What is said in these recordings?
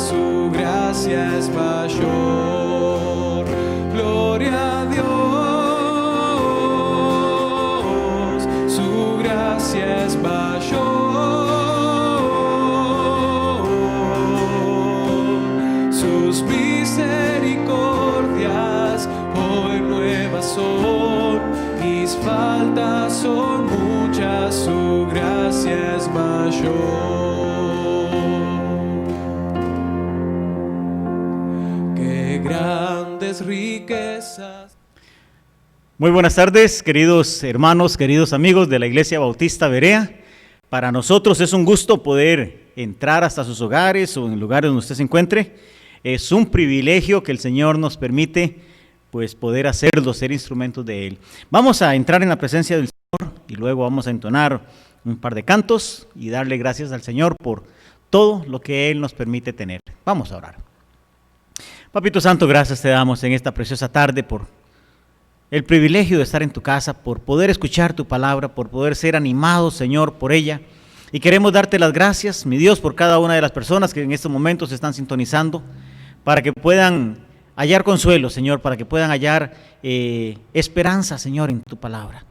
su gracia es mayor. Gloria a Dios, su gracia es mayor. Sus misericordias hoy nuevas son, mis faltas son muchas, su gracia es mayor. Qué grandes riquezas. Muy buenas tardes, queridos hermanos, queridos amigos de la Iglesia Bautista Berea. Para nosotros es un gusto poder entrar hasta sus hogares o en lugares donde usted se encuentre. Es un privilegio que el Señor nos permite pues poder hacerlo, ser instrumentos de Él. Vamos a entrar en la presencia del Señor y luego vamos a entonar un par de cantos y darle gracias al Señor por todo lo que Él nos permite tener. Vamos a orar. Papito Santo, gracias te damos en esta preciosa tarde por el privilegio de estar en tu casa, por poder escuchar tu palabra, por poder ser animados, Señor, por ella. Y queremos darte las gracias, mi Dios, por cada una de las personas que en estos momentos se están sintonizando, para que puedan hallar consuelo, Señor, para que puedan hallar esperanza, Señor, en tu palabra.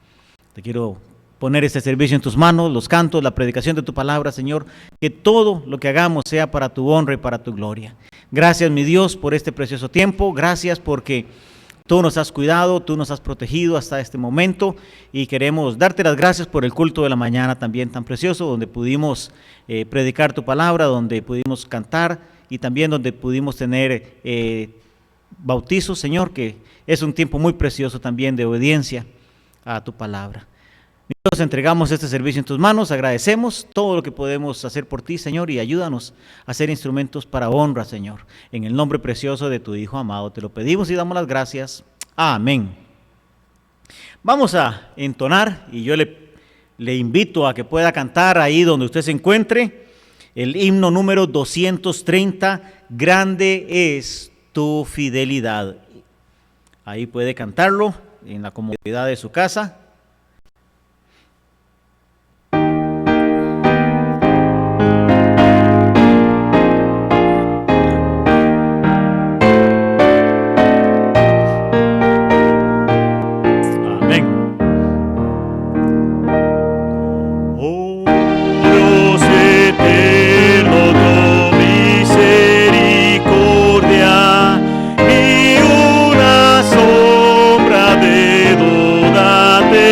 Te quiero poner este servicio en tus manos, los cantos, la predicación de tu palabra, Señor, que todo lo que hagamos sea para tu honra y para tu gloria. Gracias, mi Dios, por este precioso tiempo. Gracias porque tú nos has cuidado, tú nos has protegido hasta este momento y queremos darte las gracias por el culto de la mañana también tan precioso, donde pudimos predicar tu palabra, donde pudimos cantar y también donde pudimos tener bautizos, Señor, que es un tiempo muy precioso también de obediencia a tu palabra. Nosotros entregamos este servicio en tus manos, agradecemos todo lo que podemos hacer por ti, Señor, y ayúdanos a ser instrumentos para honra, Señor. En el nombre precioso de tu Hijo amado te lo pedimos y damos las gracias. Amén. Vamos a entonar y yo le invito a que pueda cantar ahí donde usted se encuentre el himno número 230, Grande es tu fidelidad. Ahí puede cantarlo en la comodidad de su casa. Misericordia, ni una sombra de duda te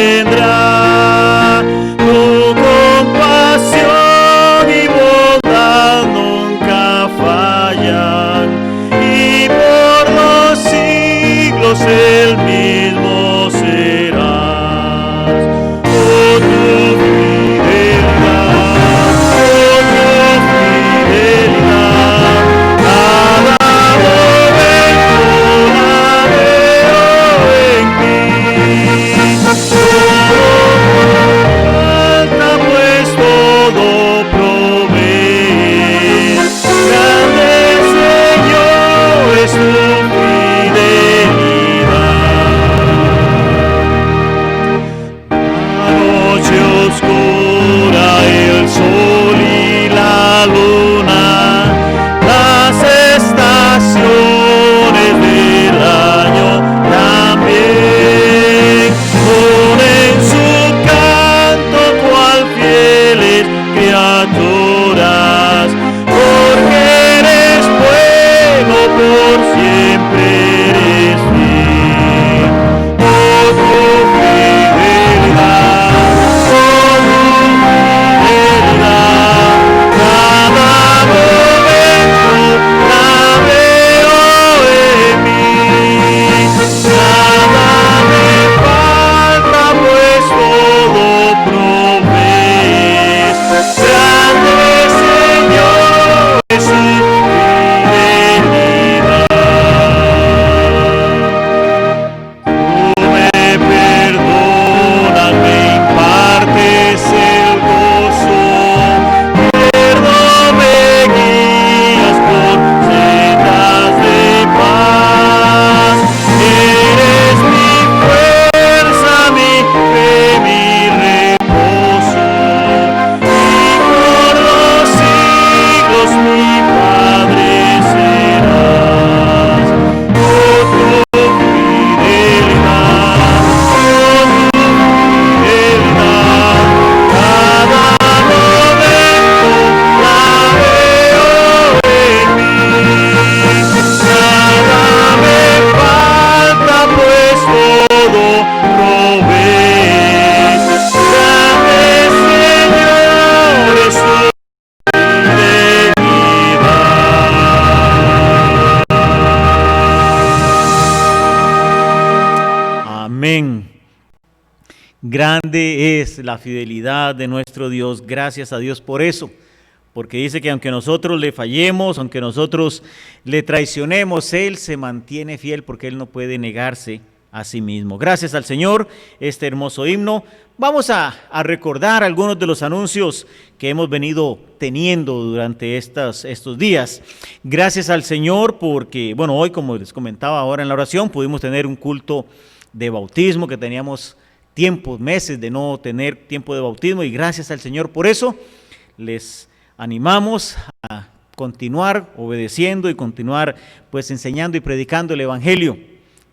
Grande es la fidelidad de nuestro Dios. Gracias a Dios por eso. Porque dice que aunque nosotros le fallemos, aunque nosotros le traicionemos, Él se mantiene fiel porque Él no puede negarse a sí mismo. Gracias al Señor, este hermoso himno. Vamos a recordar algunos de los anuncios que hemos venido teniendo durante estos días. Gracias al Señor porque, bueno, hoy, como les comentaba ahora en la oración, pudimos tener un culto de bautismo que teníamos tiempos, meses de no tener tiempo de bautismo, y gracias al Señor por eso. Les animamos a continuar obedeciendo y continuar pues enseñando y predicando el Evangelio.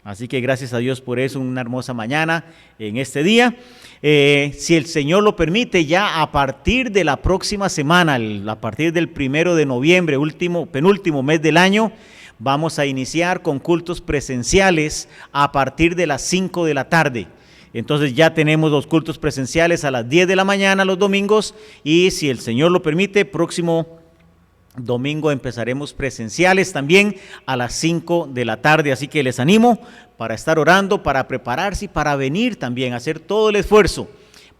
Así que gracias a Dios por eso, una hermosa mañana en este día. Si el Señor lo permite, ya a partir de la próxima semana, a partir del 1 de noviembre, penúltimo mes del año, vamos a iniciar con cultos presenciales a partir de las 5 de la tarde. Entonces ya tenemos los cultos presenciales a las 10 de la mañana los domingos, y si el Señor lo permite, próximo domingo empezaremos presenciales también a las 5 de la tarde. Así que les animo para estar orando, para prepararse y para venir también, a hacer todo el esfuerzo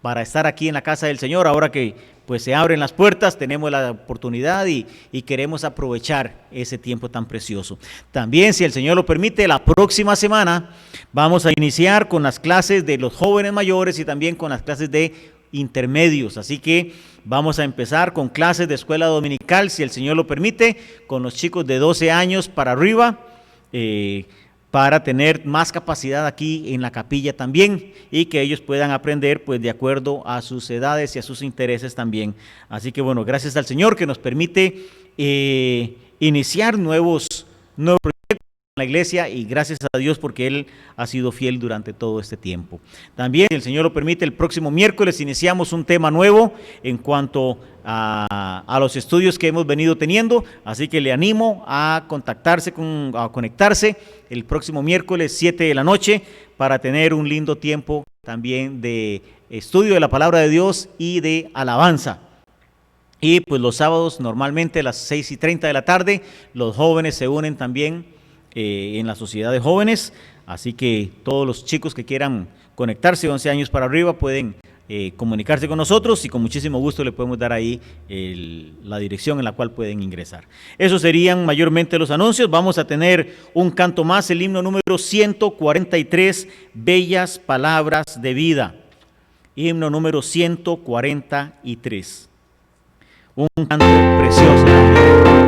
para estar aquí en la casa del Señor. Ahora que pues se abren las puertas, tenemos la oportunidad y queremos aprovechar ese tiempo tan precioso. También, si el Señor lo permite, la próxima semana vamos a iniciar con las clases de los jóvenes mayores y también con las clases de intermedios. Así que vamos a empezar con clases de escuela dominical, si el Señor lo permite, con los chicos de 12 años para arriba, para tener más capacidad aquí en la capilla también, y que ellos puedan aprender pues de acuerdo a sus edades y a sus intereses también. Así que bueno, gracias al Señor que nos permite iniciar nuevos proyectos en la iglesia, y gracias a Dios porque Él ha sido fiel durante todo este tiempo. También, si el Señor lo permite, el próximo miércoles iniciamos un tema nuevo en cuanto a los estudios que hemos venido teniendo, así que le animo a conectarse el próximo miércoles 7 de la noche para tener un lindo tiempo también de estudio de la palabra de Dios y de alabanza. Y pues los sábados normalmente a las 6:30 de la tarde los jóvenes se unen también en la sociedad de jóvenes, así que todos los chicos que quieran conectarse 11 años para arriba pueden comunicarse con nosotros, y con muchísimo gusto le podemos dar ahí la dirección en la cual pueden ingresar. Esos serían mayormente los anuncios. Vamos a tener un canto más, el himno número 143, Bellas Palabras de Vida. Himno número 143. Un canto precioso también.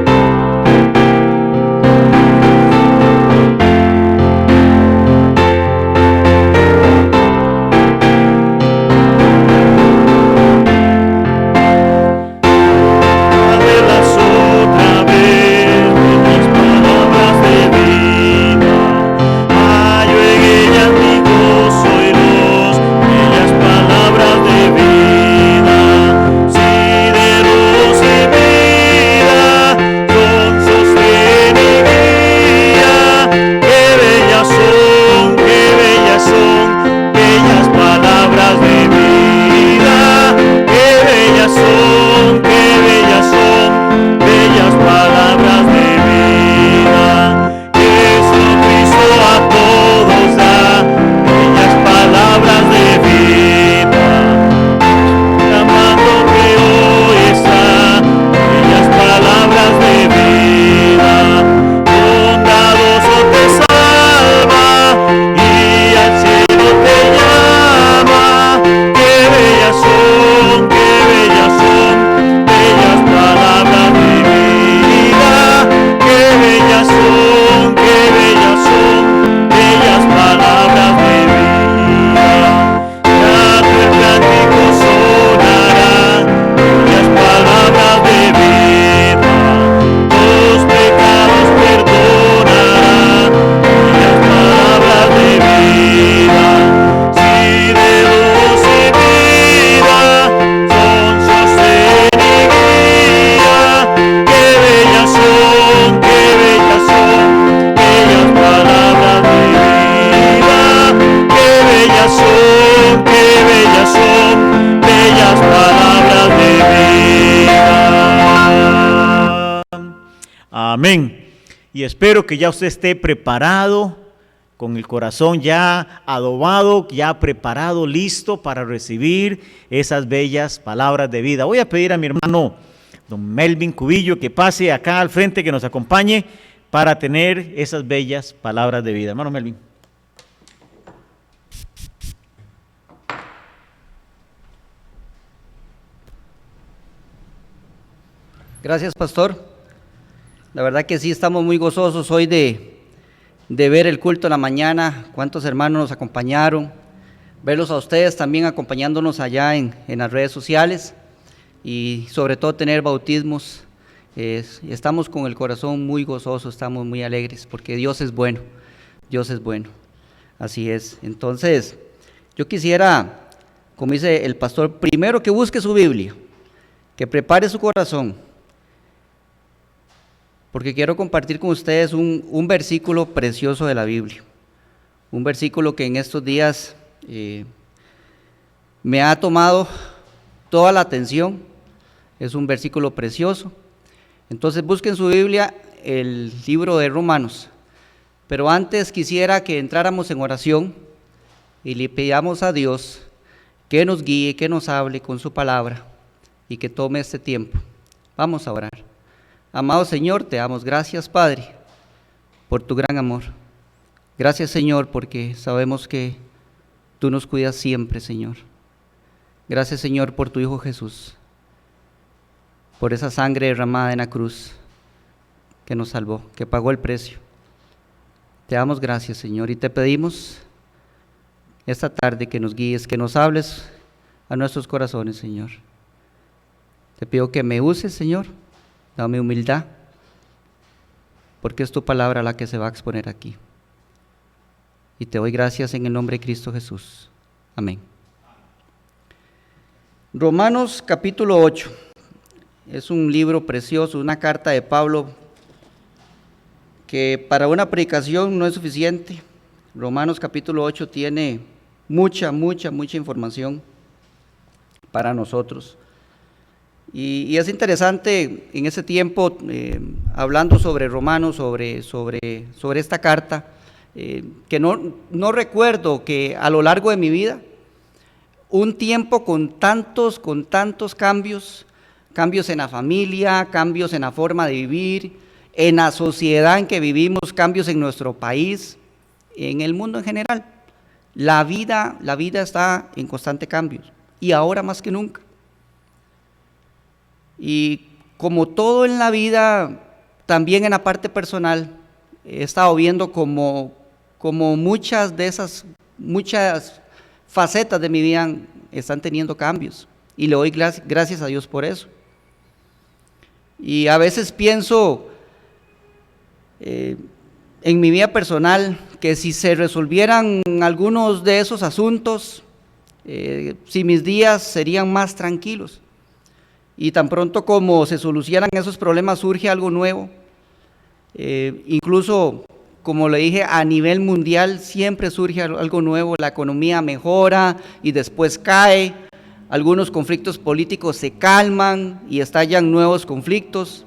Amén. Y espero que ya usted esté preparado con el corazón ya adobado, ya preparado, listo para recibir esas bellas palabras de vida. Voy a pedir a mi hermano don Melvin Cubillo que pase acá al frente, que nos acompañe para tener esas bellas palabras de vida. Hermano Melvin. Gracias, pastor. La verdad que sí, estamos muy gozosos hoy de ver el culto en la mañana. Cuántos hermanos nos acompañaron, verlos a ustedes también acompañándonos allá en las redes sociales, y sobre todo tener bautismos. Estamos con el corazón muy gozoso, estamos muy alegres, porque Dios es bueno, Dios es bueno. Así es. Entonces, yo quisiera, como dice el pastor, primero que busque su Biblia, que prepare su corazón, porque quiero compartir con ustedes un versículo precioso de la Biblia, un versículo que en estos días me ha tomado toda la atención. Es un versículo precioso. Entonces busquen su Biblia, el libro de Romanos, pero antes quisiera que entráramos en oración y le pidamos a Dios que nos guíe, que nos hable con su palabra y que tome este tiempo. Vamos a orar. Amado Señor, te damos gracias, Padre, por tu gran amor. Gracias, Señor, porque sabemos que tú nos cuidas siempre, Señor. Gracias, Señor, por tu Hijo Jesús, por esa sangre derramada en la cruz que nos salvó, que pagó el precio. Te damos gracias, Señor, y te pedimos esta tarde que nos guíes, que nos hables a nuestros corazones, Señor. Te pido que me uses, Señor. Dame humildad, porque es tu palabra la que se va a exponer aquí. Y te doy gracias en el nombre de Cristo Jesús. Amén. Romanos capítulo 8. Es un libro precioso, una carta de Pablo que para una predicación no es suficiente. Romanos capítulo 8 tiene mucha información para nosotros. Y es interesante en ese tiempo, hablando sobre Romanos, sobre esta carta, que no recuerdo que a lo largo de mi vida, un tiempo con tantos cambios en la familia, cambios en la forma de vivir, en la sociedad en que vivimos, cambios en nuestro país, en el mundo en general. La vida está en constante cambio, y ahora más que nunca. Y como todo en la vida, también en la parte personal, he estado viendo como muchas facetas de mi vida están teniendo cambios, y le doy gracias a Dios por eso. Y a veces pienso en mi vida personal que si se resolvieran algunos de esos asuntos, si mis días serían más tranquilos. Y tan pronto como se solucionan esos problemas, surge algo nuevo. Incluso, como le dije, a nivel mundial siempre surge algo nuevo. La economía mejora y después cae. Algunos conflictos políticos se calman y estallan nuevos conflictos.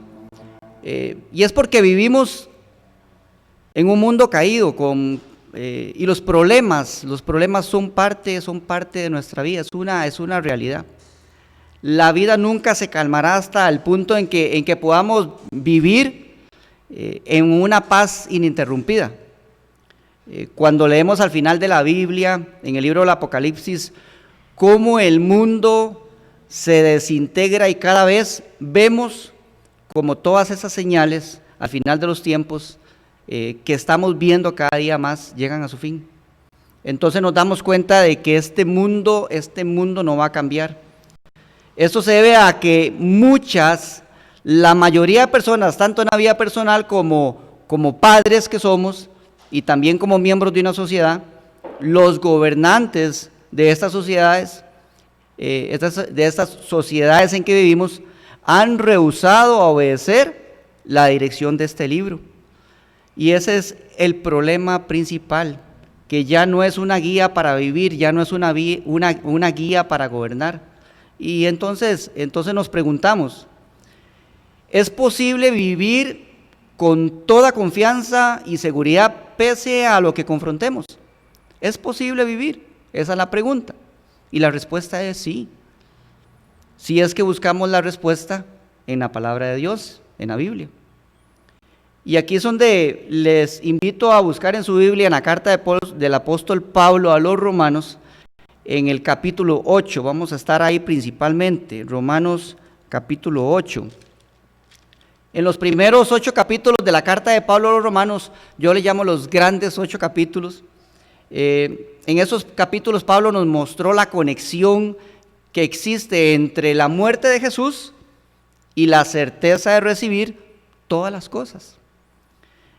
Y es porque vivimos en un mundo caído y los problemas son parte de nuestra vida, es una realidad. La vida nunca se calmará hasta el punto en que podamos vivir en una paz ininterrumpida. Cuando leemos al final de la Biblia, en el libro del Apocalipsis, cómo el mundo se desintegra y cada vez vemos como todas esas señales al final de los tiempos que estamos viendo cada día más llegan a su fin. Entonces nos damos cuenta de que este mundo no va a cambiar. Esto se debe a que la mayoría de personas, tanto en la vida personal como padres que somos y también como miembros de una sociedad, los gobernantes de estas sociedades, de estas sociedades en que vivimos, han rehusado a obedecer la dirección de este libro. Y ese es el problema principal, que ya no es una guía para vivir, ya no es una guía para gobernar. Y entonces nos preguntamos, ¿es posible vivir con toda confianza y seguridad pese a lo que confrontemos. ¿Es posible vivir? Esa es la pregunta. Y la respuesta es sí. Si es que buscamos la respuesta en la palabra de Dios, en la Biblia. Y aquí es donde les invito a buscar en su Biblia, en la carta del apóstol Pablo a los Romanos, en el capítulo 8, vamos a estar ahí principalmente, Romanos capítulo 8. En los primeros 8 capítulos de la carta de Pablo a los Romanos, yo le llamo los grandes 8 capítulos. En esos capítulos Pablo nos mostró la conexión que existe entre la muerte de Jesús y la certeza de recibir todas las cosas.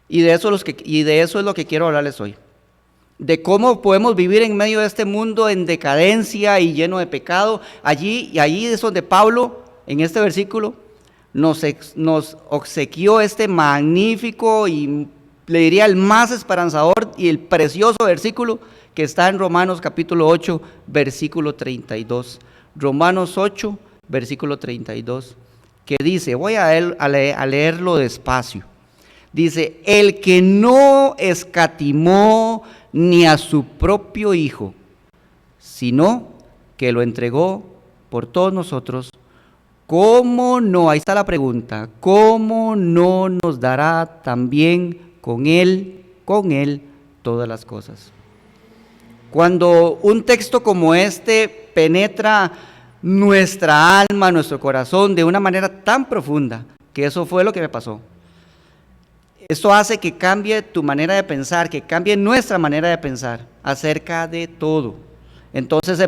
Y de eso es lo que quiero hablarles hoy. De cómo podemos vivir en medio de este mundo en decadencia y lleno de pecado. Allí es donde Pablo, en este versículo, nos obsequió este magnífico y le diría el más esperanzador y el precioso versículo que está en Romanos capítulo 8, versículo 32. Romanos 8, versículo 32, que dice, voy a leerlo despacio. Dice, el que no escatimó ni a su propio Hijo, sino que lo entregó por todos nosotros, ¿cómo no? Ahí está la pregunta, ¿cómo no nos dará también con él todas las cosas? Cuando un texto como este penetra nuestra alma, nuestro corazón de una manera tan profunda, que eso fue lo que me pasó. Esto hace que cambie tu manera de pensar, que cambie nuestra manera de pensar acerca de todo. Entonces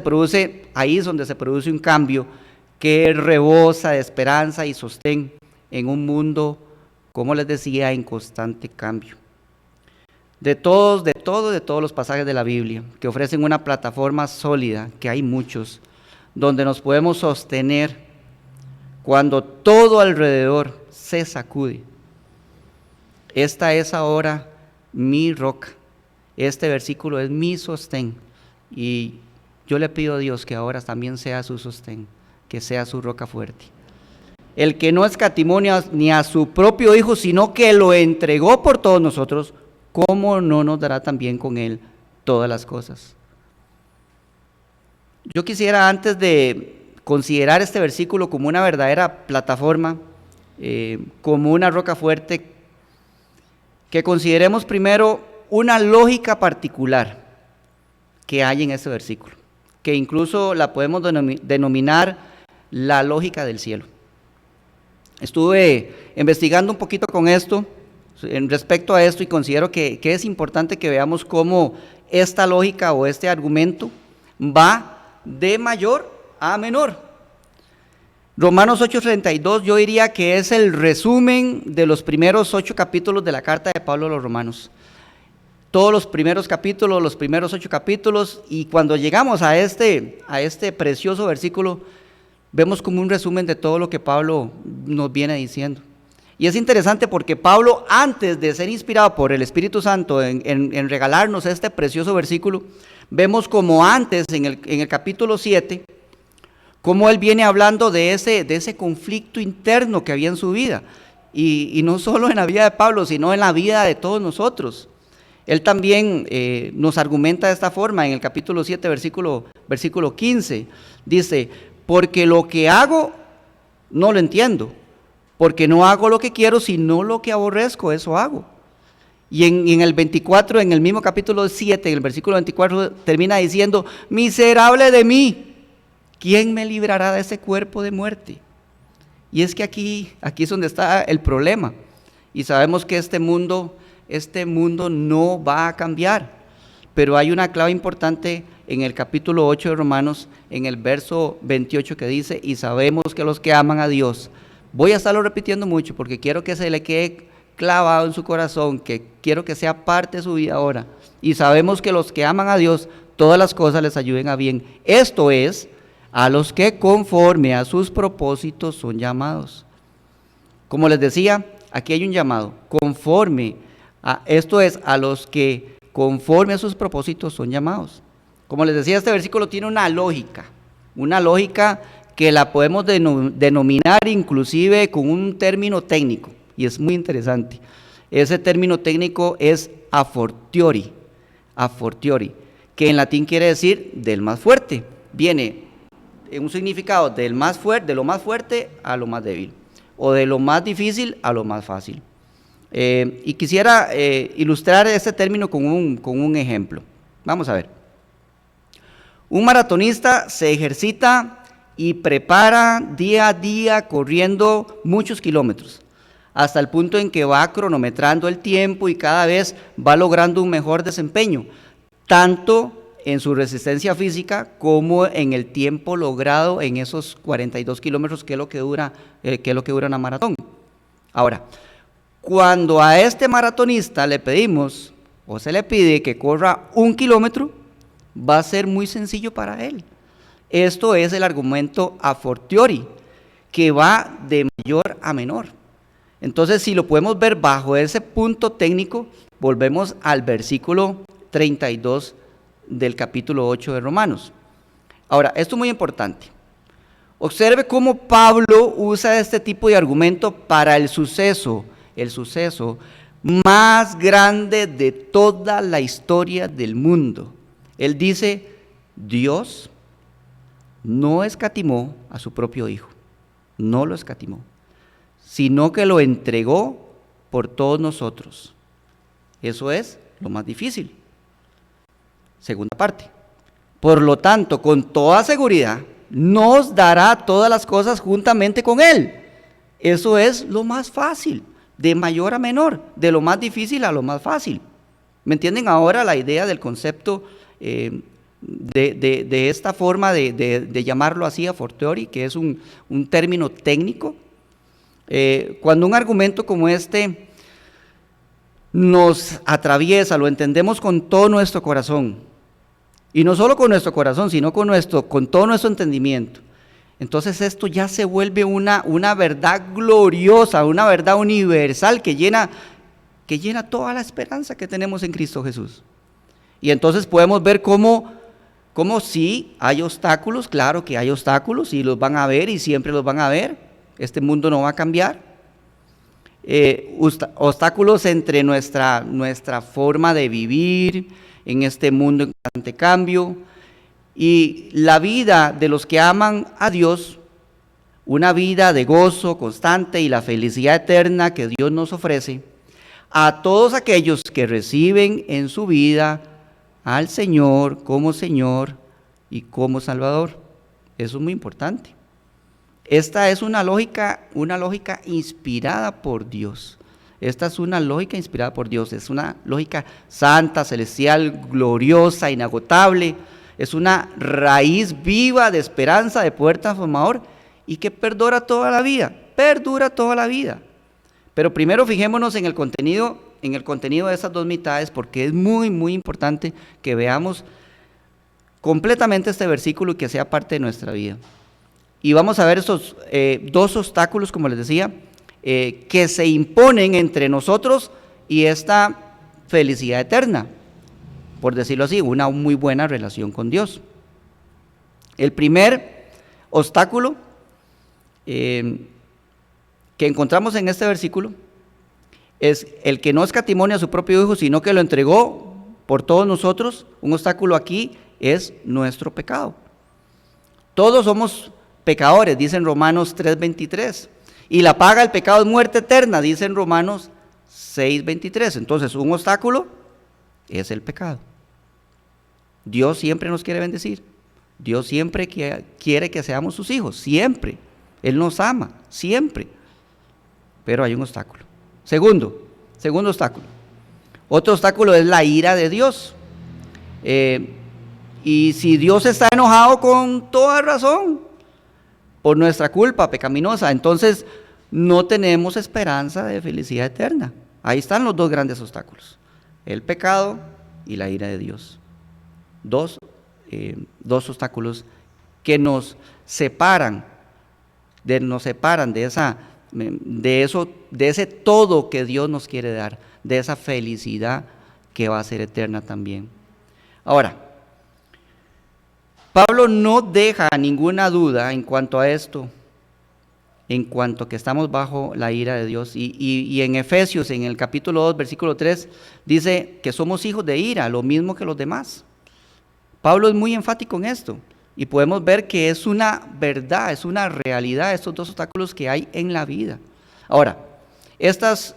ahí es donde se produce un cambio que rebosa de esperanza y sostén en un mundo, como les decía, en constante cambio. De todos los pasajes de la Biblia que ofrecen una plataforma sólida, que hay muchos, donde nos podemos sostener cuando todo alrededor se sacude. Esta es ahora mi roca, este versículo es mi sostén y yo le pido a Dios que ahora también sea su sostén, que sea su roca fuerte. El que no escatimó ni a su propio Hijo, sino que lo entregó por todos nosotros, ¿cómo no nos dará también con él todas las cosas? Yo quisiera, antes de considerar este versículo como una verdadera plataforma, como una roca fuerte, que consideremos primero una lógica particular que hay en este versículo, que incluso la podemos denominar la lógica del cielo. Estuve investigando un poquito con esto, en respecto a esto, y considero que es importante que veamos cómo esta lógica o este argumento va de mayor a menor. Romanos 8:32 yo diría que es el resumen de los primeros 8 capítulos de la carta de Pablo a los Romanos. Todos los primeros capítulos, los primeros 8 capítulos, y cuando llegamos a este precioso versículo, vemos como un resumen de todo lo que Pablo nos viene diciendo. Y es interesante porque Pablo, antes de ser inspirado por el Espíritu Santo en regalarnos este precioso versículo, vemos como antes, en el capítulo 7, cómo él viene hablando de ese conflicto interno que había en su vida, y no solo en la vida de Pablo, sino en la vida de todos nosotros. Él también nos argumenta de esta forma, en el capítulo 7, versículo 15, dice, porque lo que hago no lo entiendo, porque no hago lo que quiero, sino lo que aborrezco, eso hago. Y en el 24, en el mismo capítulo 7, en el versículo 24, termina diciendo, miserable de mí, ¿quién me librará de ese cuerpo de muerte? Y es que aquí es donde está el problema. Y sabemos que este mundo no va a cambiar. Pero hay una clave importante en el capítulo 8 de Romanos, en el verso 28, que dice, y sabemos que los que aman a Dios, voy a estarlo repitiendo mucho porque quiero que se le quede clavado en su corazón, que quiero que sea parte de su vida ahora. Y sabemos que los que aman a Dios, todas las cosas les ayuden a bien. Esto es, a los que conforme a sus propósitos son llamados. Como les decía, aquí hay un llamado, esto es, a los que conforme a sus propósitos son llamados. Como les decía, este versículo tiene una lógica que la podemos denominar inclusive con un término técnico, y es muy interesante. Ese término técnico es a fortiori, que en latín quiere decir del más fuerte. Viene en un significado de lo más fuerte a lo más débil, o de lo más difícil a lo más fácil. Y quisiera ilustrar este término con un ejemplo. Vamos a ver. Un maratonista se ejercita y prepara día a día corriendo muchos kilómetros, hasta el punto en que va cronometrando el tiempo y cada vez va logrando un mejor desempeño, tanto en su resistencia física como en el tiempo logrado en esos 42 kilómetros que es lo que dura una maratón. Ahora, cuando a este maratonista le pedimos o se le pide que corra 1 kilómetro, va a ser muy sencillo para él. Esto es el argumento a fortiori, que va de mayor a menor. Entonces, si lo podemos ver bajo ese punto técnico, volvemos al versículo 32 del capítulo 8 de Romanos. Ahora, esto es muy importante. Observe cómo Pablo usa este tipo de argumento para el suceso más grande de toda la historia del mundo. Él dice, Dios no escatimó a su propio Hijo, no lo escatimó, sino que lo entregó por todos nosotros. Eso es lo más difícil. Segunda parte. Por lo tanto, con toda seguridad, nos dará todas las cosas juntamente con Él. Eso es lo más fácil, de mayor a menor, de lo más difícil a lo más fácil. ¿Me entienden ahora la idea del concepto de esta forma de llamarlo así a fortiori, que es un término técnico? Cuando un argumento como este nos atraviesa, lo entendemos con todo nuestro corazón, y no solo con nuestro corazón, sino con todo nuestro entendimiento, entonces esto ya se vuelve una verdad gloriosa, una verdad universal que llena toda la esperanza que tenemos en Cristo Jesús. Y entonces podemos ver cómo sí hay obstáculos, claro que hay obstáculos, y los van a ver y siempre los van a ver. Este mundo no va a cambiar. Obstáculos entre nuestra forma de vivir en este mundo en constante cambio, y la vida de los que aman a Dios, una vida de gozo constante y la felicidad eterna que Dios nos ofrece a todos aquellos que reciben en su vida al Señor y como Salvador. Eso es muy importante. Esta es una lógica inspirada por Dios. Esta es una lógica inspirada por Dios. Es una lógica santa, celestial, gloriosa, inagotable. Es una raíz viva de esperanza, de poder transformador, y que perdura toda la vida. Pero primero fijémonos en el contenido de esas dos mitades, porque es muy, muy importante que veamos completamente este versículo y que sea parte de nuestra vida. Y vamos a ver esos dos obstáculos, como les decía, que se imponen entre nosotros y esta felicidad eterna, por decirlo así, una muy buena relación con Dios. El primer obstáculo que encontramos en este versículo es el que no escatimó a su propio Hijo, sino que lo entregó por todos nosotros. Un obstáculo aquí es nuestro pecado. Todos somos pecadores, dice en Romanos 3:23, y la paga del pecado es muerte eterna, dice en Romanos 6:23. Entonces, un obstáculo es el pecado. Dios siempre nos quiere bendecir, Dios siempre quiere que seamos sus hijos, siempre. Él nos ama, siempre. Pero hay un obstáculo. Segundo obstáculo. Otro obstáculo es la ira de Dios. Y si Dios está enojado con toda razón por nuestra culpa pecaminosa, entonces no tenemos esperanza de felicidad eterna. Ahí están los dos grandes obstáculos: el pecado y la ira de Dios. Dos obstáculos que nos separan de ese todo que Dios nos quiere dar, de esa felicidad que va a ser eterna también. Ahora, Pablo no deja ninguna duda en cuanto a esto. en cuanto que estamos bajo la ira de Dios. Y en Efesios, en el capítulo 2, versículo 3, dice que somos hijos de ira, lo mismo que los demás. Pablo es muy enfático en esto, y podemos ver que es una verdad, es una realidad, estos dos obstáculos que hay en la vida. Ahora, estos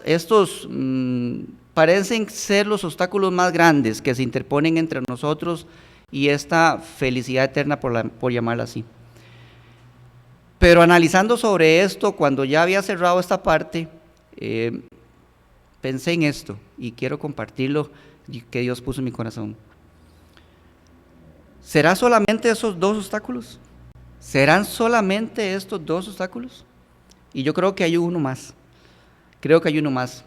parecen ser los obstáculos más grandes que se interponen entre nosotros y esta felicidad eterna, por llamarla así. Pero analizando sobre esto, cuando ya había cerrado esta parte, pensé en esto y quiero compartirlo que Dios puso en mi corazón. ¿Será solamente esos dos obstáculos? ¿Serán solamente estos dos obstáculos? Y yo creo que hay uno más. Creo que hay uno más.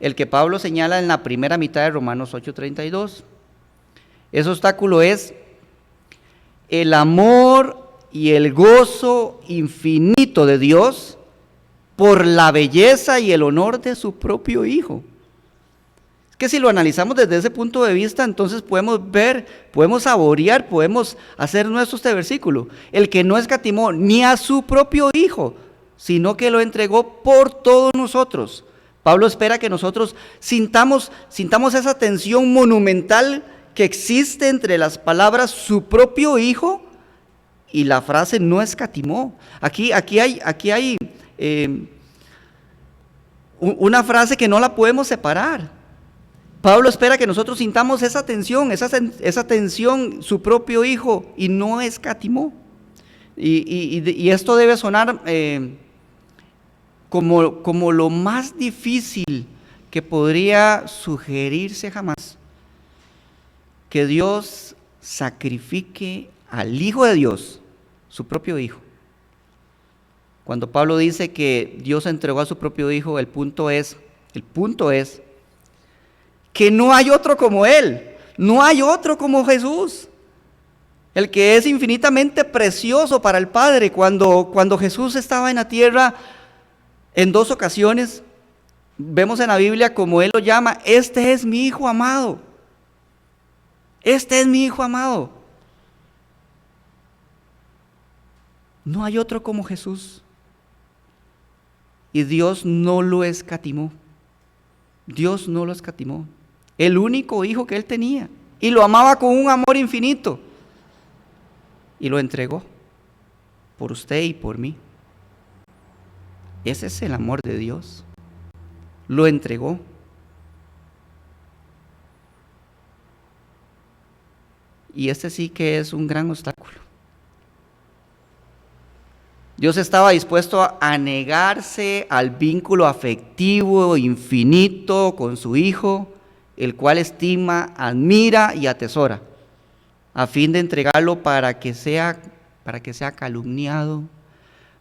El que Pablo señala en la primera mitad de Romanos 8:32. Ese obstáculo es el amor y el gozo infinito de Dios por la belleza y el honor de su propio Hijo. Es que si lo analizamos desde ese punto de vista, entonces podemos ver, podemos saborear, podemos hacer nuestro este versículo. El que no escatimó ni a su propio Hijo, sino que lo entregó por todos nosotros. Pablo espera que nosotros sintamos esa tensión monumental que existe entre las palabras su propio Hijo y la frase no escatimó. Aquí hay una frase que no la podemos separar. Pablo espera que nosotros sintamos esa tensión, su propio Hijo, y no escatimó. Y esto debe sonar como lo más difícil que podría sugerirse jamás. Que Dios sacrifique al Hijo de Dios, su propio Hijo. Cuando Pablo dice que Dios entregó a su propio Hijo, el punto es que no hay otro como Él, no hay otro como Jesús, el que es infinitamente precioso para el Padre. Cuando Jesús estaba en la tierra, en 2 ocasiones, vemos en la Biblia como Él lo llama: este es mi Hijo amado, este es mi Hijo amado. No hay otro como Jesús. Y Dios no lo escatimó. Dios no lo escatimó. El único Hijo que Él tenía. Y lo amaba con un amor infinito. Y lo entregó por usted y por mí. Ese es el amor de Dios. Lo entregó. Y este sí que es un gran obstáculo. Dios estaba dispuesto a negarse al vínculo afectivo infinito con su Hijo, el cual estima, admira y atesora, a fin de entregarlo para que sea calumniado,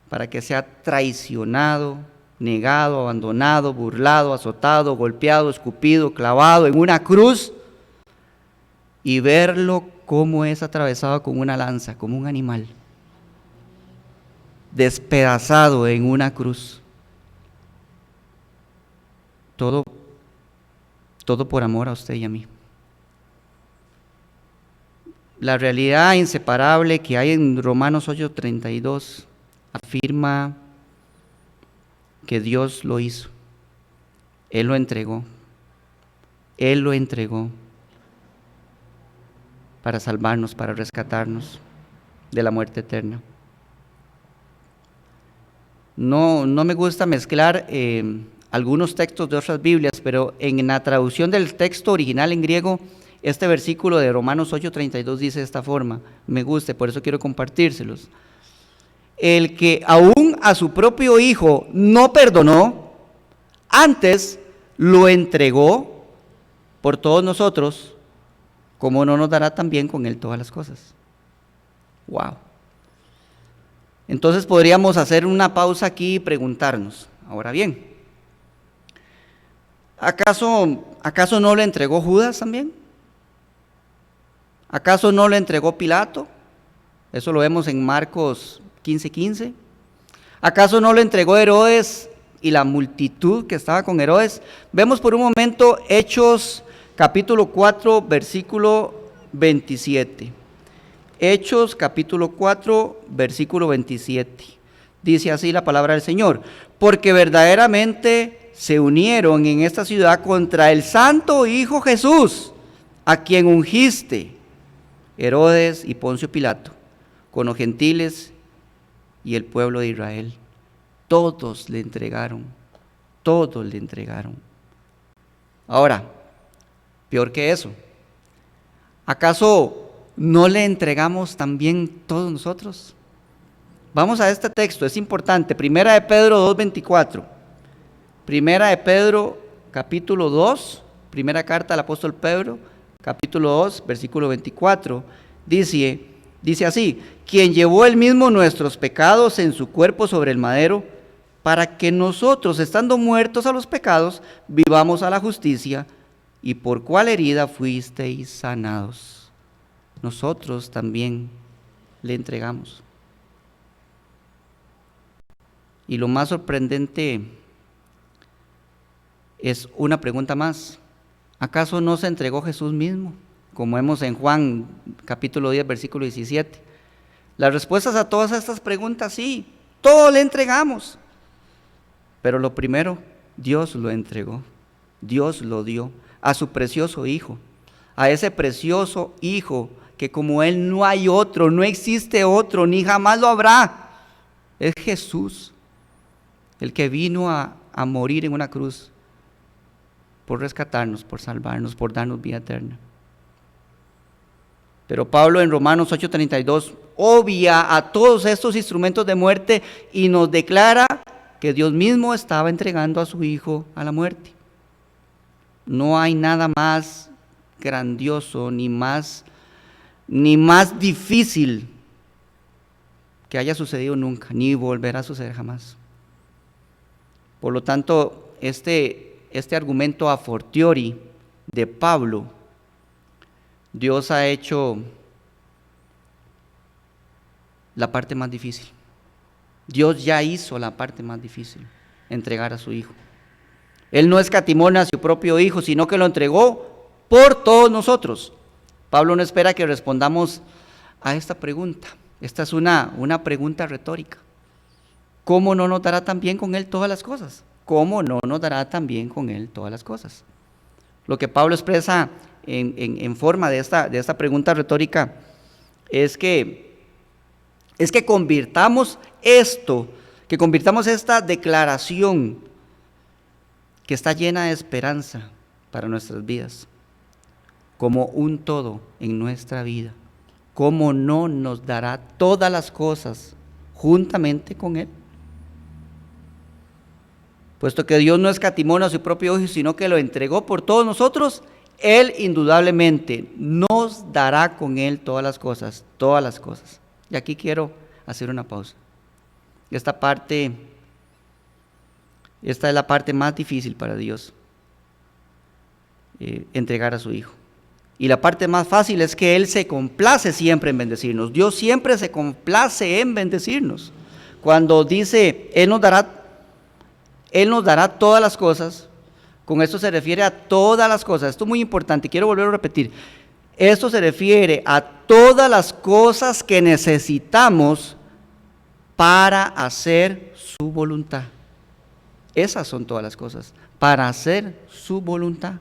para que sea traicionado, negado, abandonado, burlado, azotado, golpeado, escupido, clavado en una cruz, y verlo cómo es atravesado con una lanza, como un animal, despedazado en una cruz. Todo por amor a usted y a mí. La realidad inseparable que hay en Romanos 8:32 afirma que Dios lo hizo. Él lo entregó. Él lo entregó para salvarnos, para rescatarnos de la muerte eterna. No me gusta mezclar algunos textos de otras Biblias, pero en la traducción del texto original en griego, este versículo de Romanos 8:32 dice de esta forma. Me gusta, por eso quiero compartírselos. El que aún a su propio Hijo no perdonó, antes lo entregó por todos nosotros, ¿cómo no nos dará también con Él todas las cosas? Wow. Entonces podríamos hacer una pausa aquí y preguntarnos, ahora bien, ¿acaso no le entregó Judas también? ¿Acaso no le entregó Pilato? Eso lo vemos en Marcos 15:15. ¿Acaso no le entregó Herodes y la multitud que estaba con Herodes? Vemos por un momento Hechos capítulo 4, versículo 27. Hechos capítulo 4, versículo 27. Dice así la palabra del Señor, porque verdaderamente se unieron en esta ciudad contra el Santo Hijo Jesús, a quien ungiste, Herodes y Poncio Pilato, con los gentiles y el pueblo de Israel. Todos le entregaron, todos le entregaron. Ahora, peor que eso, ¿acaso no le entregamos también todos nosotros? Vamos a este texto, es importante, Primera de Pedro 2:24. Primera de Pedro, capítulo 2, primera carta del apóstol Pedro, capítulo 2, versículo 24, dice así: quien llevó él mismo nuestros pecados en su cuerpo sobre el madero, para que nosotros, estando muertos a los pecados, vivamos a la justicia, y por cuál herida fuisteis sanados. Nosotros también le entregamos. Y lo más sorprendente es una pregunta más. ¿Acaso no se entregó Jesús mismo? Como vemos en Juan capítulo 10, versículo 17. Las respuestas a todas estas preguntas, sí, todo le entregamos. Pero lo primero, Dios lo entregó, Dios lo dio a su precioso Hijo, a ese precioso Hijo que como Él no hay otro, no existe otro, ni jamás lo habrá. Es Jesús, el que vino a morir en una cruz por rescatarnos, por salvarnos, por darnos vida eterna. Pero Pablo en Romanos 8:32 obvia a todos estos instrumentos de muerte y nos declara que Dios mismo estaba entregando a su Hijo a la muerte. No hay nada más grandioso ni más difícil que haya sucedido nunca, ni volverá a suceder jamás. Por lo tanto, este argumento a fortiori de Pablo, Dios ha hecho la parte más difícil. Dios ya hizo la parte más difícil, entregar a su Hijo. Él no escatimó a su propio Hijo, sino que lo entregó por todos nosotros. Pablo no espera que respondamos a esta pregunta. Esta es una pregunta retórica. ¿Cómo no nos dará también con Él todas las cosas? ¿Cómo no nos dará también con Él todas las cosas? Lo que Pablo expresa en forma de esta pregunta retórica es que convirtamos esta declaración que está llena de esperanza para nuestras vidas, como un todo en nuestra vida. ¿Cómo no nos dará todas las cosas juntamente con Él? Puesto que Dios no escatimó a su propio Hijo, sino que lo entregó por todos nosotros, Él indudablemente nos dará con Él todas las cosas, todas las cosas. Y aquí quiero hacer una pausa. Esta es la parte más difícil para Dios, entregar a su Hijo. Y la parte más fácil es que Él se complace siempre en bendecirnos. Dios siempre se complace en bendecirnos. Cuando dice, Él nos dará todas las cosas, con esto se refiere a todas las cosas. Esto es muy importante, quiero volver a repetir. Esto se refiere a todas las cosas que necesitamos para hacer su voluntad. Esas son todas las cosas, para hacer su voluntad.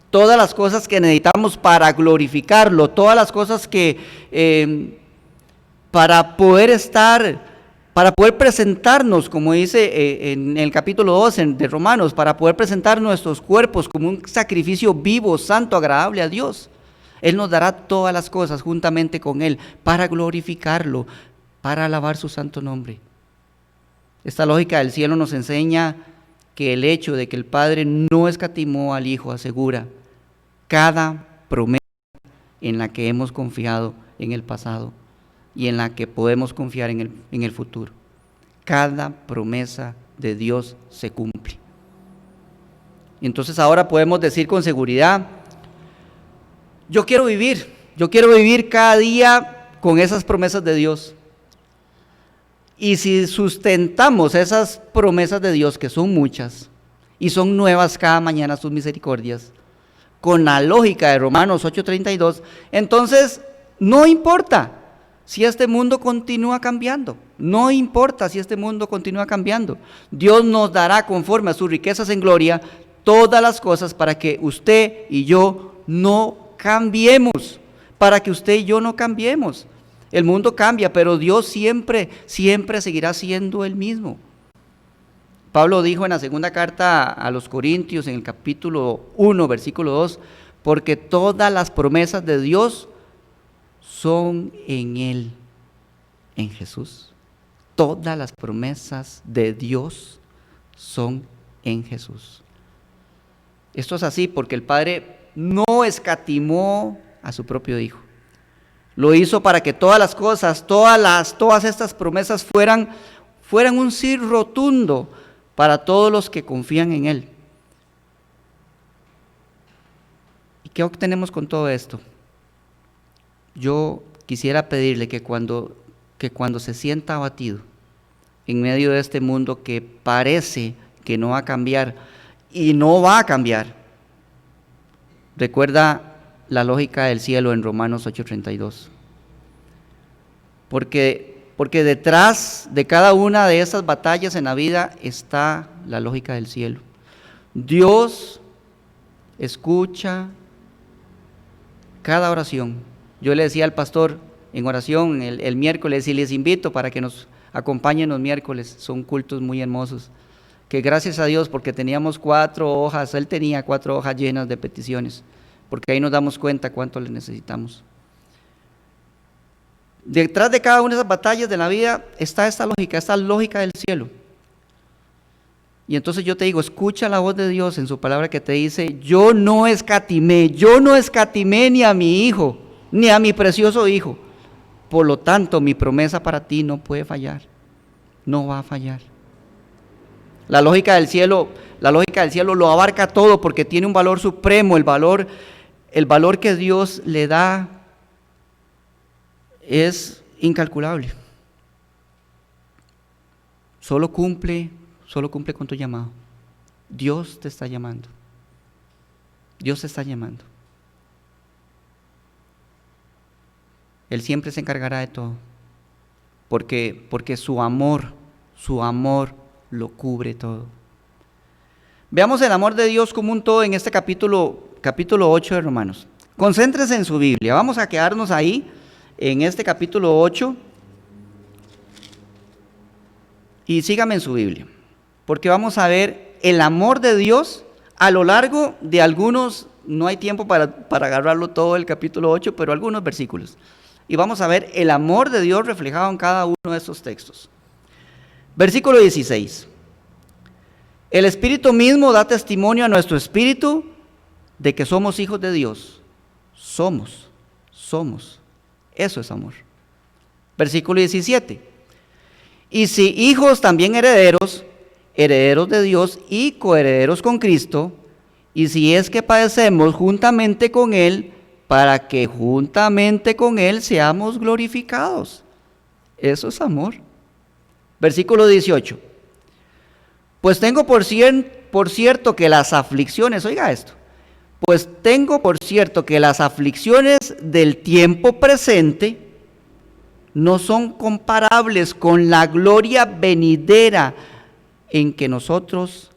Todas las cosas que necesitamos para glorificarlo, todas las cosas que para poder presentarnos, como dice en el capítulo 12 de Romanos, para poder presentar nuestros cuerpos como un sacrificio vivo, santo, agradable a Dios. Él nos dará todas las cosas juntamente con Él para glorificarlo, para alabar su santo nombre. Esta lógica del cielo nos enseña que el hecho de que el Padre no escatimó al Hijo asegura cada promesa en la que hemos confiado en el pasado y en la que podemos confiar en el futuro. Cada promesa de Dios se cumple. Entonces ahora podemos decir con seguridad, yo quiero vivir cada día con esas promesas de Dios. Y si sustentamos esas promesas de Dios, que son muchas, y son nuevas cada mañana sus misericordias, con la lógica de Romanos 8:32, entonces no importa si este mundo continúa cambiando. No importa si este mundo continúa cambiando. Dios nos dará conforme a sus riquezas en gloria todas las cosas para que usted y yo no cambiemos. Para que usted y yo no cambiemos. El mundo cambia, pero Dios siempre seguirá siendo el mismo. Pablo dijo en la segunda carta a los Corintios, en el capítulo 1, versículo 2, porque todas las promesas de Dios son en Él, en Jesús. Todas las promesas de Dios son en Jesús. Esto es así porque el Padre no escatimó a su propio Hijo. Lo hizo para que todas las cosas, todas estas promesas fueran un sí rotundo para todos los que confían en Él. ¿Y qué obtenemos con todo esto? Yo quisiera pedirle que cuando se sienta abatido en medio de este mundo que parece que no va a cambiar y no va a cambiar, recuerda la lógica del cielo en Romanos 8:32. Porque detrás de cada una de esas batallas en la vida está la lógica del cielo. Dios escucha cada oración. Yo le decía al pastor en oración el miércoles y les invito para que nos acompañen los miércoles. Son cultos muy hermosos. Que gracias a Dios porque teníamos 4 hojas, él tenía 4 hojas llenas de peticiones. Porque ahí nos damos cuenta cuánto le necesitamos. Detrás de cada una de esas batallas de la vida está esta lógica del cielo. Y entonces yo te digo, escucha la voz de Dios en su palabra que te dice, yo no escatimé ni a mi hijo, ni a mi precioso hijo. Por lo tanto, mi promesa para ti no puede fallar, no va a fallar. La lógica del cielo lo abarca todo porque tiene un valor supremo, el valor que Dios le da es incalculable. Solo cumple con tu llamado. Dios te está llamando. Dios te está llamando. Él siempre se encargará de todo. Porque su amor lo cubre todo. Veamos el amor de Dios como un todo en este capítulo 8 de Romanos. Concéntrese en su Biblia. Vamos a quedarnos ahí en este capítulo 8 y sígame en su Biblia, porque vamos a ver el amor de Dios a lo largo de algunos, no hay tiempo para agarrarlo todo el capítulo 8, pero algunos versículos. Y vamos a ver el amor de Dios reflejado en cada uno de estos textos. Versículo 16. El Espíritu mismo da testimonio a nuestro espíritu de que somos hijos de Dios. Somos. Eso es amor. Versículo 17. Y si hijos, también herederos de Dios y coherederos con Cristo, y si es que padecemos juntamente con Él, para que juntamente con Él seamos glorificados. Eso es amor. Versículo 18. Pues tengo por cierto que las aflicciones, oiga esto, pues tengo por cierto que las aflicciones del tiempo presente no son comparables con la gloria venidera en que nosotros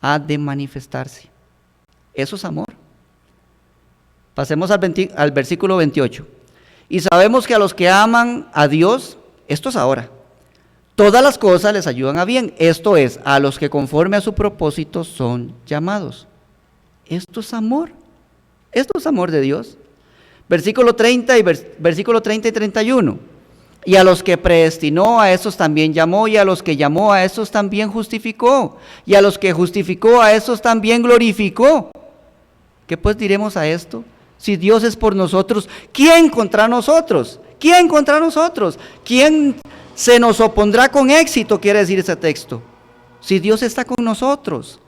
ha de manifestarse. Eso es amor. Pasemos al versículo 28. Y sabemos que a los que aman a Dios, esto es ahora, todas las cosas les ayudan a bien, esto es, a los que conforme a su propósito son llamados. Esto es amor de Dios. Versículo 30 y 31. Y a los que predestinó, a esos también llamó, y a los que llamó, a esos también justificó, y a los que justificó, a esos también glorificó. ¿Qué pues diremos a esto? Si Dios es por nosotros, ¿quién contra nosotros? ¿Quién contra nosotros? ¿Quién se nos opondrá con éxito? Quiere decir ese texto. Si Dios está con nosotros.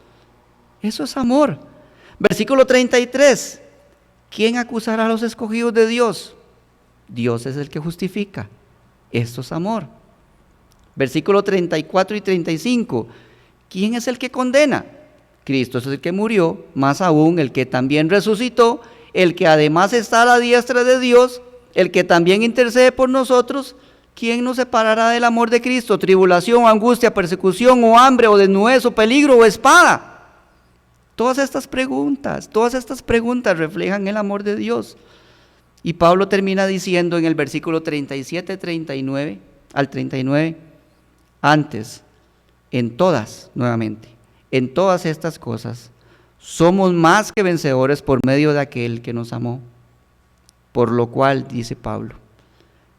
Eso es amor. Versículo 33. ¿Quién acusará a los escogidos de Dios? Dios es el que justifica. Esto es amor. Versículo 34 y 35. ¿Quién es el que condena? Cristo es el que murió, más aún el que también resucitó, el que además está a la diestra de Dios, el que también intercede por nosotros, ¿quién nos separará del amor de Cristo? Tribulación, o angustia, persecución, o hambre, o desnudez, o peligro, o espada. Todas estas preguntas reflejan el amor de Dios. Y Pablo termina diciendo en el versículo 37, 39 al 39, antes, en todas estas cosas, somos más que vencedores por medio de aquel que nos amó. Por lo cual, dice Pablo,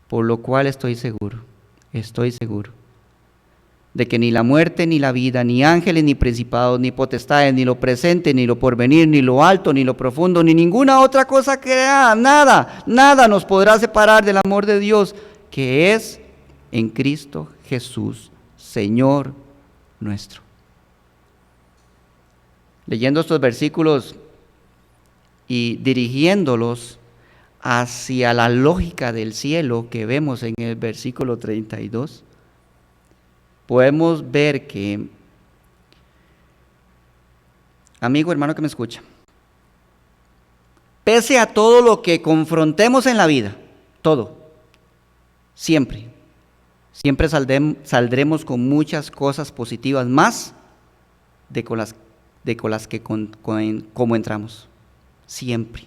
por lo cual estoy seguro, de que ni la muerte, ni la vida, ni ángeles, ni principados, ni potestades, ni lo presente, ni lo porvenir, ni lo alto, ni lo profundo, ni ninguna otra cosa creada, nada nos podrá separar del amor de Dios, que es en Cristo Jesús, Señor nuestro. Leyendo estos versículos y dirigiéndolos hacia la lógica del cielo que vemos en el versículo 32, podemos ver que, amigo, hermano que me escucha, pese a todo lo que confrontemos en la vida, todo, siempre saldremos con muchas cosas positivas más de con las que como entramos, siempre.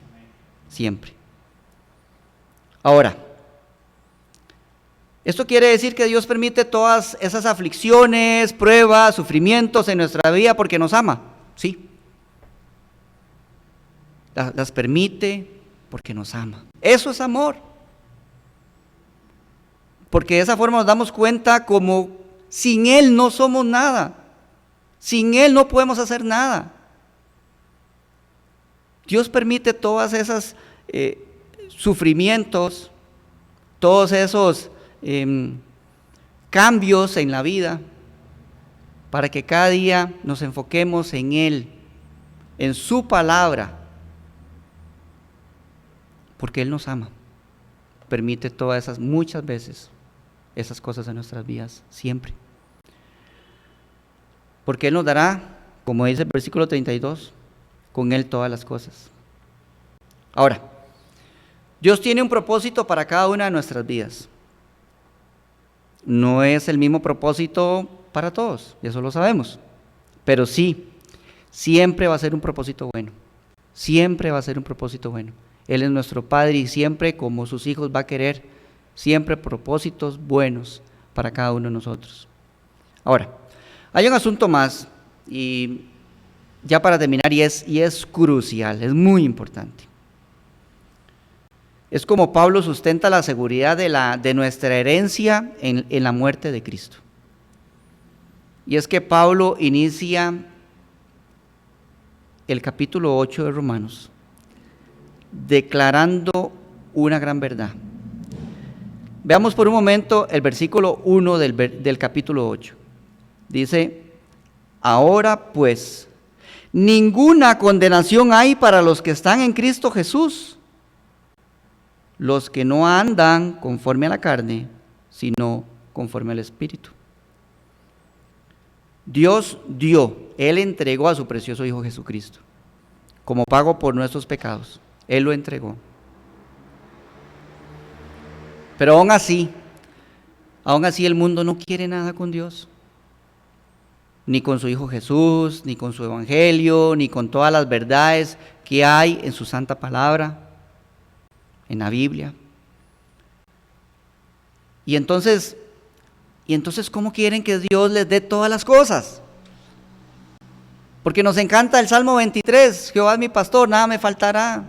Ahora, esto quiere decir que Dios permite todas esas aflicciones, pruebas, sufrimientos en nuestra vida porque nos ama. Sí. Las permite porque nos ama. Eso es amor. Porque de esa forma nos damos cuenta como sin Él no somos nada. Sin Él no podemos hacer nada. Dios permite todas esas sufrimientos, todos esos cambios en la vida, para que cada día nos enfoquemos en Él, en su palabra, porque Él nos ama. Permite todas esas, muchas veces, esas cosas en nuestras vidas, siempre. Porque Él nos dará, como dice el versículo 32, con Él todas las cosas. Ahora, Dios tiene un propósito para cada una de nuestras vidas. No es el mismo propósito para todos, y eso lo sabemos. Pero sí, siempre va a ser un propósito bueno. Siempre va a ser un propósito bueno. Él es nuestro Padre y siempre, como sus hijos, va a querer siempre propósitos buenos para cada uno de nosotros. Ahora, hay un asunto más, y ya para terminar, y es crucial, es muy importante. Es como Pablo sustenta la seguridad de nuestra herencia en la muerte de Cristo. Y es que Pablo inicia el capítulo 8 de Romanos declarando una gran verdad. Veamos por un momento el versículo 1 del capítulo 8. Dice: ahora pues, ninguna condenación hay para los que están en Cristo Jesús, los que no andan conforme a la carne, sino conforme al Espíritu. Dios Él entregó a su precioso Hijo Jesucristo como pago por nuestros pecados. Él lo entregó. Pero aún así el mundo no quiere nada con Dios, ni con su Hijo Jesús, ni con su Evangelio, ni con todas las verdades que hay en su santa palabra, en la Biblia. Y entonces, ¿cómo quieren que Dios les dé todas las cosas? Porque nos encanta el Salmo 23, Jehová es mi pastor, nada me faltará.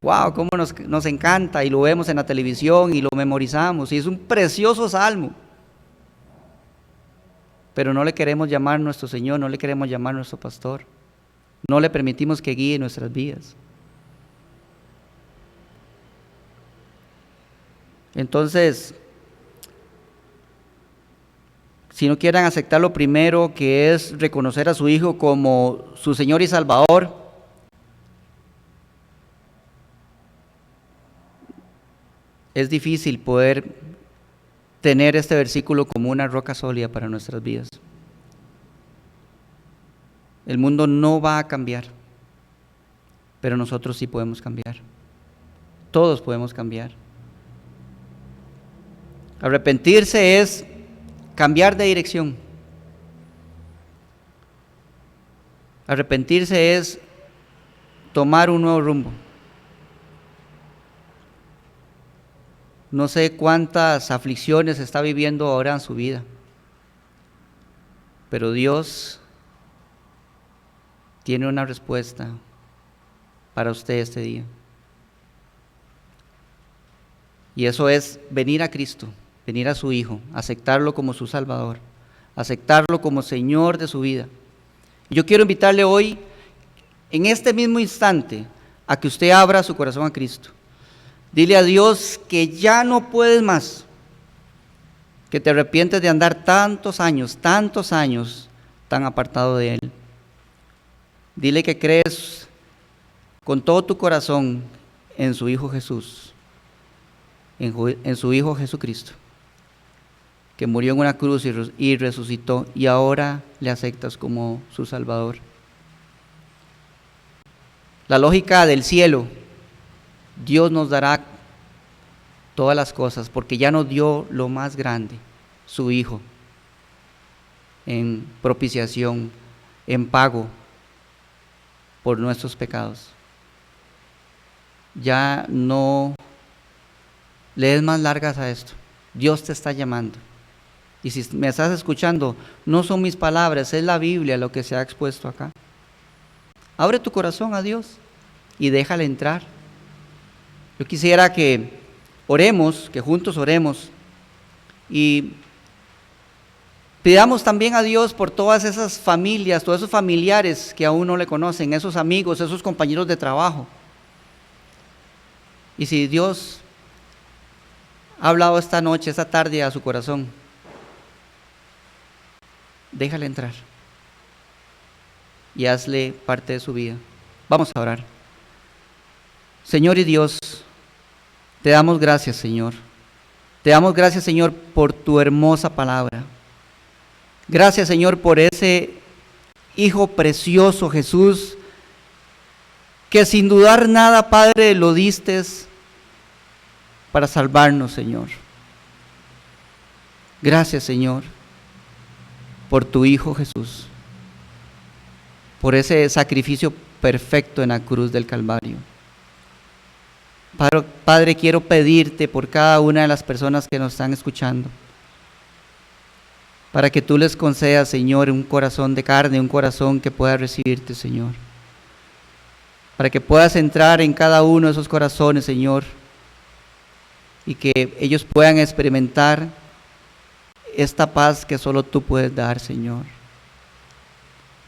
Wow, cómo nos encanta, y lo vemos en la televisión y lo memorizamos, y es un precioso salmo. Pero no le queremos llamar nuestro Señor, no le queremos llamar nuestro pastor, no le permitimos que guíe nuestras vidas. Entonces, si no quieren aceptar lo primero, que es reconocer a su Hijo como su Señor y Salvador, es difícil poder tener este versículo como una roca sólida para nuestras vidas. El mundo no va a cambiar, pero nosotros sí podemos cambiar. Todos podemos cambiar. Arrepentirse es cambiar de dirección. Arrepentirse es tomar un nuevo rumbo. No sé cuántas aflicciones está viviendo ahora en su vida, pero Dios tiene una respuesta para usted este día. Y eso es venir a Cristo, venir a su Hijo, aceptarlo como su Salvador, aceptarlo como Señor de su vida. Yo quiero invitarle hoy, en este mismo instante, a que usted abra su corazón a Cristo. Dile a Dios que ya no puedes más, que te arrepientes de andar tantos años tan apartado de Él. Dile que crees con todo tu corazón en su Hijo Jesús, en su Hijo Jesucristo, que murió en una cruz y resucitó, y ahora le aceptas como su Salvador. La lógica del cielo: Dios nos dará todas las cosas, porque ya nos dio lo más grande, su Hijo, en propiciación, en pago por nuestros pecados. Ya no le des más largas a esto. Dios te está llamando. Y si me estás escuchando, no son mis palabras, es la Biblia lo que se ha expuesto acá. Abre tu corazón a Dios y déjale entrar. Yo quisiera que oremos, que juntos oremos y pidamos también a Dios por todas esas familias, todos esos familiares que aún no le conocen, esos amigos, esos compañeros de trabajo. Y si Dios ha hablado esta noche, esta tarde a su corazón, déjale entrar y hazle parte de su vida. Vamos a orar. Señor y Dios, te damos gracias, Señor. Te damos gracias, Señor, por tu hermosa palabra. Gracias, Señor, por ese Hijo precioso, Jesús, que sin dudar nada, Padre, lo diste para salvarnos, Señor. Gracias, Señor, por tu Hijo Jesús, por ese sacrificio perfecto en la cruz del Calvario. Padre, quiero pedirte por cada una de las personas que nos están escuchando, para que tú les concedas, Señor, un corazón de carne, un corazón que pueda recibirte, Señor. Para que puedas entrar en cada uno de esos corazones, Señor, y que ellos puedan experimentar esta paz que solo tú puedes dar, Señor.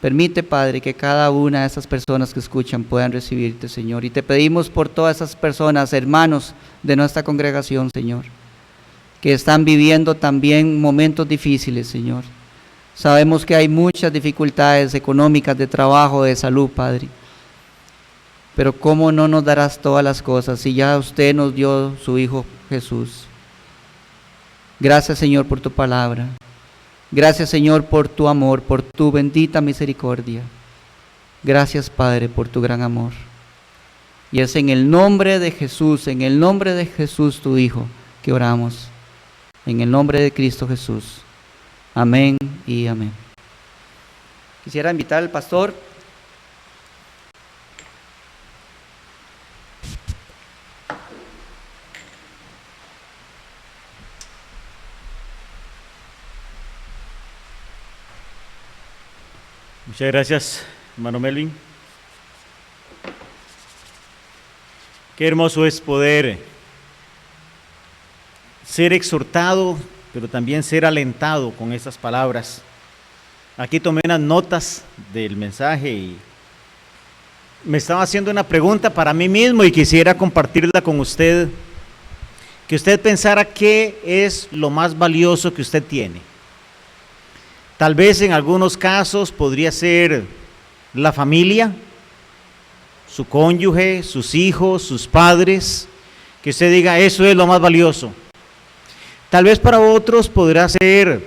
Permite, Padre, que cada una de esas personas que escuchan puedan recibirte, Señor. Y te pedimos por todas esas personas, hermanos de nuestra congregación, Señor, que están viviendo también momentos difíciles, Señor. Sabemos que hay muchas dificultades económicas, de trabajo, de salud, Padre. Pero ¿cómo no nos darás todas las cosas si ya usted nos dio su Hijo Jesús? Gracias, Señor, por tu palabra. Gracias, Señor, por tu amor, por tu bendita misericordia. Gracias, Padre, por tu gran amor. Y es en el nombre de Jesús, tu Hijo, que oramos. En el nombre de Cristo Jesús. Amén y amén. Quisiera invitar al pastor. Muchas gracias, hermano Melvin. Qué hermoso es poder ser exhortado, pero también ser alentado con estas palabras. Aquí tomé unas notas del mensaje y me estaba haciendo una pregunta para mí mismo y quisiera compartirla con usted. Que usted pensara qué es lo más valioso que usted tiene. Tal vez en algunos casos podría ser la familia, su cónyuge, sus hijos, sus padres, que usted diga, eso es lo más valioso. Tal vez para otros podrá ser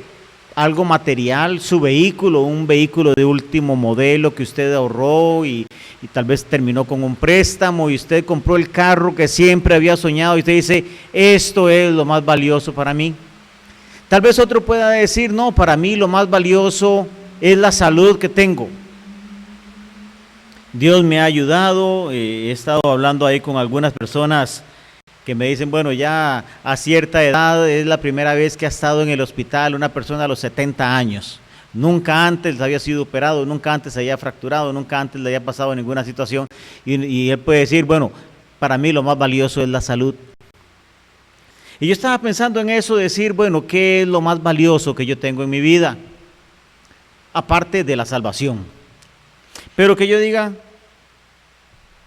algo material, su vehículo, un vehículo de último modelo que usted ahorró y tal vez terminó con un préstamo y usted compró el carro que siempre había soñado y usted dice, esto es lo más valioso para mí. Tal vez otro pueda decir, no, para mí lo más valioso es la salud que tengo. Dios me ha ayudado, he estado hablando ahí con algunas personas que me dicen, bueno, ya a cierta edad es la primera vez que ha estado en el hospital una persona a los 70 años. Nunca antes había sido operado, nunca antes había fracturado, nunca antes le había pasado ninguna situación. Y él puede decir, bueno, para mí lo más valioso es la salud. Y yo estaba pensando en eso, decir, bueno, ¿qué es lo más valioso que yo tengo en mi vida? Aparte de la salvación. Pero que yo diga,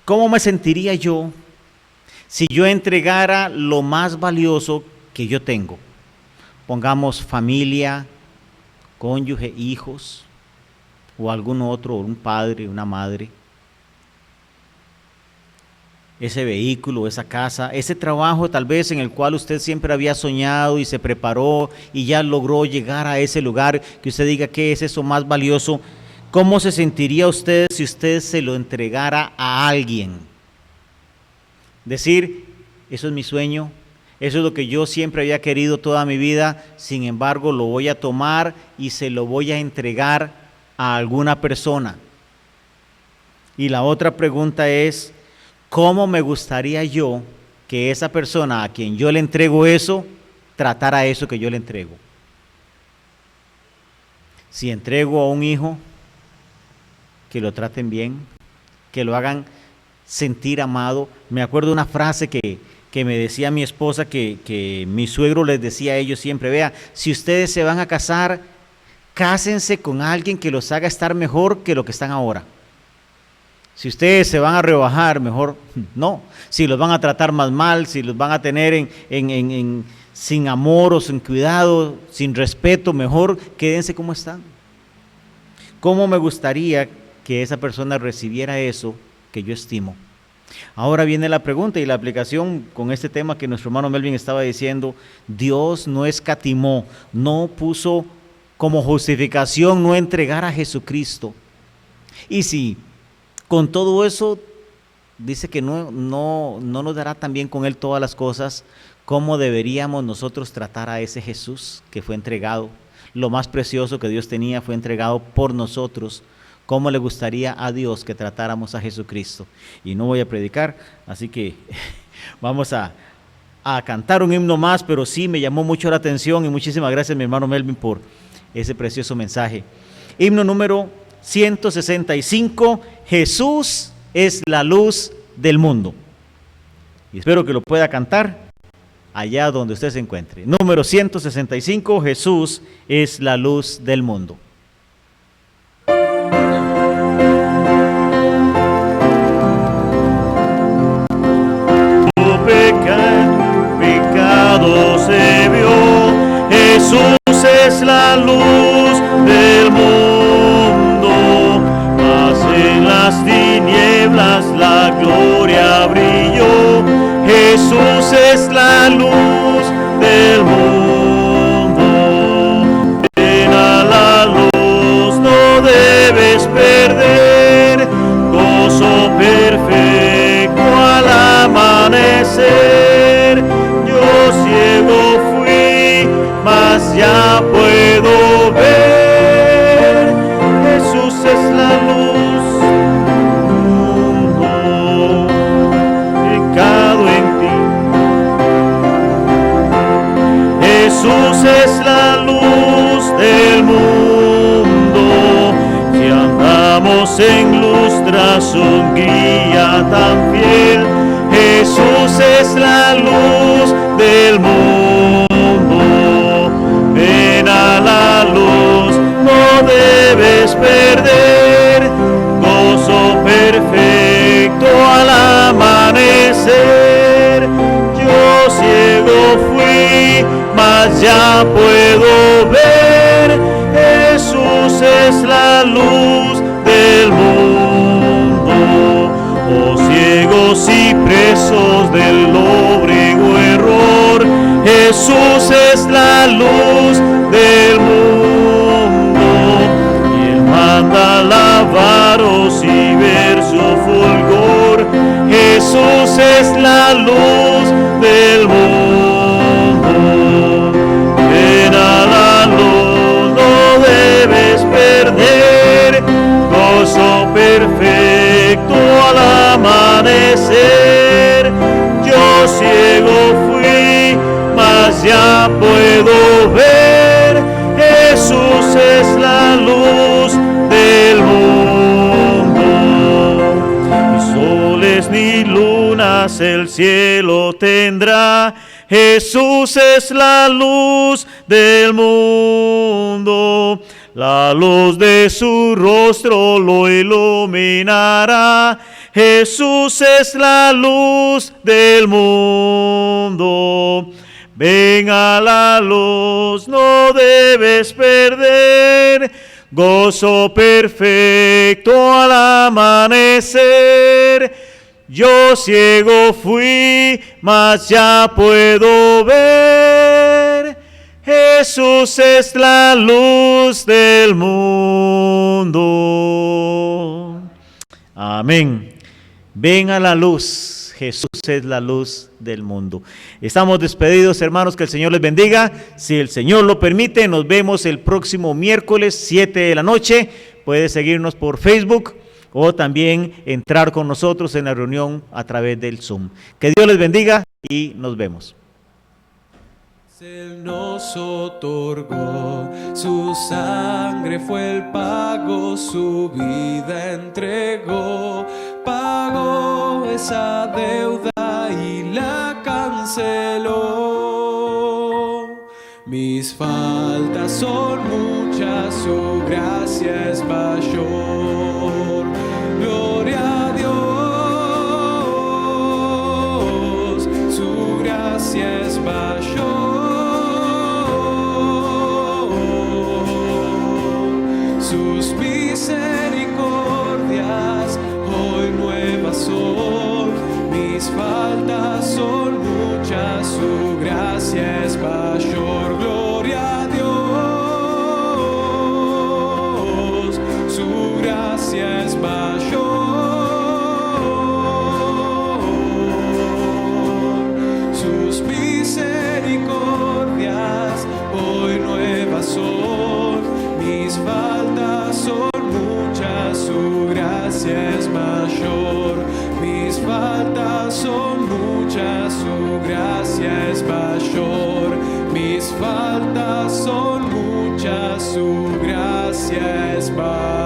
¿cómo me sentiría yo si yo entregara lo más valioso que yo tengo? Pongamos familia, cónyuge, hijos, o algún otro, un padre, una madre. Ese vehículo, esa casa, ese trabajo tal vez en el cual usted siempre había soñado y se preparó y ya logró llegar a ese lugar, que usted diga, ¿qué es eso más valioso? ¿Cómo se sentiría usted si usted se lo entregara a alguien? Decir, eso es mi sueño, eso es lo que yo siempre había querido toda mi vida, sin embargo lo voy a tomar y se lo voy a entregar a alguna persona. Y la otra pregunta es, ¿cómo me gustaría yo que esa persona a quien yo le entrego eso, tratara eso que yo le entrego? Si entrego a un hijo, que lo traten bien, que lo hagan sentir amado. Me acuerdo de una frase que me decía mi esposa, que mi suegro les decía a ellos siempre, vea, si ustedes se van a casar, cásense con alguien que los haga estar mejor que lo que están ahora. Si ustedes se van a rebajar, mejor no. Si los van a tratar más mal, si los van a tener sin amor o sin cuidado, sin respeto, mejor quédense como están. ¿Cómo me gustaría que esa persona recibiera eso que yo estimo? Ahora viene la pregunta y la aplicación con este tema que nuestro hermano Melvin estaba diciendo. Dios no escatimó, no puso como justificación no entregar a Jesucristo. Y si con todo eso dice que no nos dará también con Él todas las cosas, ¿cómo deberíamos nosotros tratar a ese Jesús que fue entregado? Lo más precioso que Dios tenía fue entregado por nosotros. ¿Cómo le gustaría a Dios que tratáramos a Jesucristo? Y no voy a predicar, así que vamos a cantar un himno más, pero sí me llamó mucho la atención y muchísimas gracias mi hermano Melvin por ese precioso mensaje. Himno número 165, Jesús es la luz del mundo. Y espero que lo pueda cantar allá donde usted se encuentre. Número 165, Jesús es la luz del mundo. Se vio, Jesús es la luz del mundo, mas en las tinieblas la gloria brilló. Jesús es la luz del mundo, ven a la luz, no debes perder, gozo perfecto al amanecer. Ciego fui, mas ya puedo ver. Jesús es la luz del mundo, pecado en ti. Jesús es la luz del mundo. Si andamos en luz tras un guía tan fiel, Jesús es la luz del mundo. Ven a la luz, no debes perder, gozo perfecto al amanecer. Yo ciego fui, mas ya puedo ver. Jesús es la luz del mundo. Oh ciegos y presos del lóbrego error, Jesús es la luz del mundo. alabaros y ver su fulgor. Jesús es la luz del mundo. Ven a la luz, no debes perder gozo perfecto al amanecer. Yo ciego fui, mas ya puedo ver. Jesús es la luz del mundo. Ni soles ni lunas el cielo tendrá. Jesús es la luz del mundo. La luz de su rostro lo iluminará. Jesús es la luz del mundo. Ven a la luz, no debes perder gozo perfecto al amanecer. Yo ciego fui, mas ya puedo ver. Jesús es la luz del mundo. Amén. Ven a la luz. Jesús es la luz del mundo. Estamos despedidos, hermanos, que el Señor les bendiga. Si el Señor lo permite, nos vemos el próximo miércoles 7 de la noche. Puede seguirnos por Facebook o también entrar con nosotros en la reunión a través del Zoom. Que Dios les bendiga y nos vemos. Él nos otorgó, su sangre fue el pago, su vida entregó, pagó esa deuda y la canceló. Mis faltas son muchas, su gracia es mayor. Gloria a Dios, su gracia es mayor. Sus misericordias hoy nuevas son, mis faltas son muchas, su gracia es mayor. Gloria a Dios, su gracia es mayor. Sus misericordias hoy nuevas son, mis faltas son muchas, su gracia es mayor. Mis faltas son muchas, su gracia es mayor. Mis faltas son muchas, su gracia es mayor.